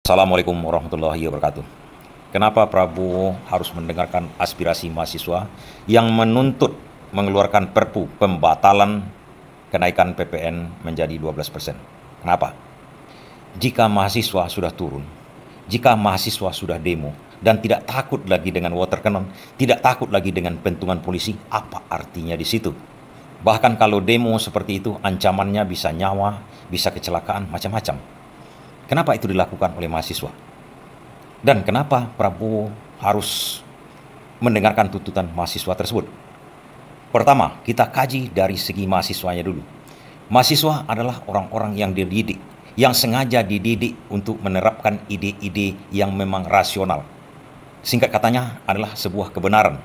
Assalamualaikum warahmatullahi wabarakatuh. Kenapa Prabowo harus mendengarkan aspirasi mahasiswa yang menuntut mengeluarkan perpu pembatalan kenaikan PPN menjadi 12%? Kenapa? Jika mahasiswa sudah turun, jika mahasiswa sudah demo, dan tidak takut lagi dengan water cannon, tidak takut lagi dengan pentungan polisi, apa artinya di situ? Bahkan kalau demo seperti itu, ancamannya bisa nyawa, bisa kecelakaan, macam-macam. Kenapa itu dilakukan oleh mahasiswa? Dan kenapa Prabowo harus mendengarkan tuntutan mahasiswa tersebut? Pertama, kita kaji dari segi mahasiswanya dulu. Mahasiswa adalah orang-orang yang dididik, yang sengaja dididik untuk menerapkan ide-ide yang memang rasional. Singkat katanya adalah sebuah kebenaran.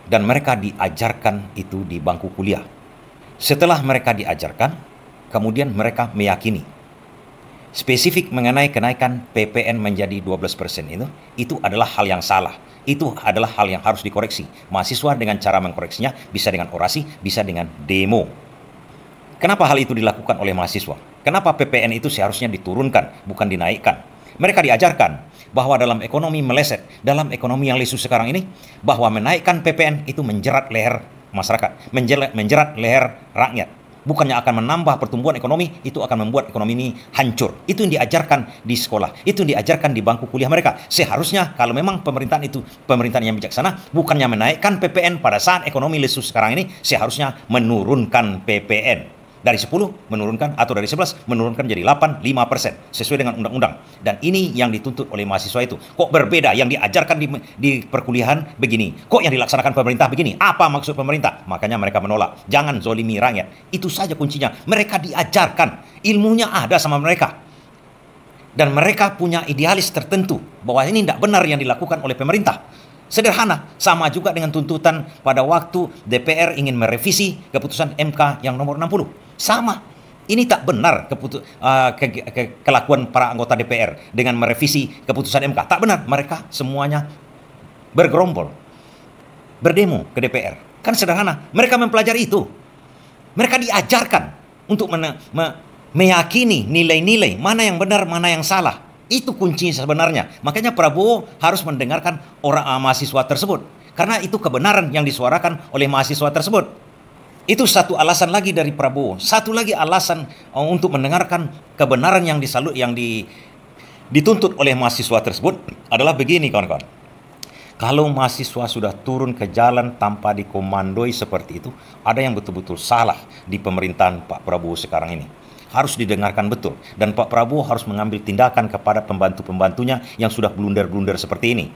Dan mereka diajarkan itu di bangku kuliah. Setelah mereka diajarkan, kemudian mereka meyakini. Spesifik mengenai kenaikan PPN menjadi 12% itu adalah hal yang salah. Itu adalah hal yang harus dikoreksi. Mahasiswa dengan cara mengkoreksinya bisa dengan orasi, bisa dengan demo. Kenapa hal itu dilakukan oleh mahasiswa? Kenapa PPN itu seharusnya diturunkan, bukan dinaikkan? Mereka diajarkan bahwa dalam ekonomi meleset, dalam ekonomi yang lesu sekarang ini, bahwa menaikkan PPN itu menjerat leher masyarakat, menjerat leher rakyat. Bukannya akan menambah pertumbuhan ekonomi, itu akan membuat ekonomi ini hancur. Itu yang diajarkan di sekolah, itu yang diajarkan di bangku kuliah mereka. Seharusnya kalau memang pemerintahan itu pemerintahan yang bijaksana, bukannya menaikkan PPN pada saat ekonomi lesu sekarang ini, seharusnya menurunkan PPN. Dari 10 menurunkan, atau dari 11 menurunkan jadi 8, 5%. Sesuai dengan undang-undang. Dan ini yang dituntut oleh mahasiswa itu. Kok berbeda yang diajarkan di perkuliahan begini? Kok yang dilaksanakan pemerintah begini? Apa maksud pemerintah? Makanya mereka menolak. Jangan zolimi rakyat. Itu saja kuncinya. Mereka diajarkan. Ilmunya ada sama mereka. Dan mereka punya idealis tertentu. Bahwa ini tidak benar yang dilakukan oleh pemerintah. Sederhana, sama juga dengan tuntutan pada waktu DPR ingin merevisi keputusan MK yang nomor 60. Sama. Ini tak benar kelakuan para anggota DPR dengan merevisi keputusan MK. Tak benar. Mereka semuanya bergerombol, berdemo ke DPR. Kan sederhana. Mereka mempelajari itu. Mereka diajarkan untuk meyakini nilai-nilai mana yang benar, mana yang salah. Itu kuncinya sebenarnya. Makanya Prabowo harus mendengarkan orang mahasiswa tersebut. Karena itu kebenaran yang disuarakan oleh mahasiswa tersebut. Itu satu alasan lagi dari Prabowo. Satu lagi alasan untuk mendengarkan kebenaran yang dituntut oleh mahasiswa tersebut adalah begini, kawan-kawan. Kalau mahasiswa sudah turun ke jalan tanpa dikomandoi seperti itu, ada yang betul-betul salah di pemerintahan Pak Prabowo sekarang ini. Harus didengarkan betul. Dan Pak Prabowo harus mengambil tindakan kepada pembantu-pembantunya yang sudah blunder-blunder seperti ini.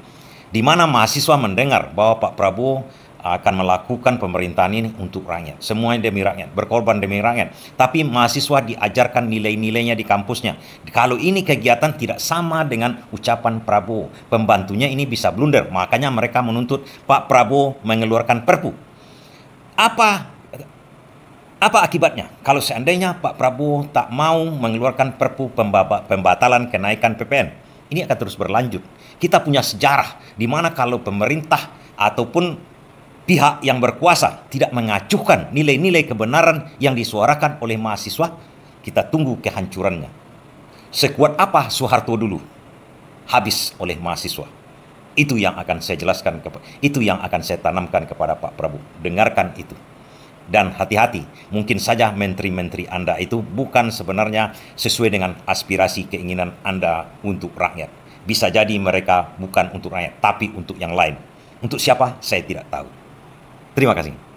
Di mana mahasiswa mendengar bahwa Pak Prabowo akan melakukan pemerintahan ini untuk rakyat. Semuanya demi rakyat, berkorban demi rakyat. Tapi mahasiswa diajarkan nilai-nilainya di kampusnya. Kalau ini kegiatan tidak sama dengan ucapan Prabowo, pembantunya ini bisa blunder. Makanya mereka menuntut Pak Prabowo mengeluarkan perpu. Apa akibatnya? Kalau seandainya Pak Prabowo tak mau mengeluarkan perpu pembatalan kenaikan PPN, ini akan terus berlanjut. Kita punya sejarah di mana kalau pemerintah ataupun pihak yang berkuasa tidak mengacuhkan nilai-nilai kebenaran yang disuarakan oleh mahasiswa, kita tunggu kehancurannya. Sekuat apa Soeharto dulu habis oleh mahasiswa. Itu yang akan saya jelaskan, itu yang akan saya tanamkan kepada Pak Prabowo. Dengarkan itu. Dan hati-hati, mungkin saja menteri-menteri Anda itu bukan sebenarnya sesuai dengan aspirasi keinginan Anda untuk rakyat. Bisa jadi mereka bukan untuk rakyat, tapi untuk yang lain. Untuk siapa? Saya tidak tahu. Terima kasih.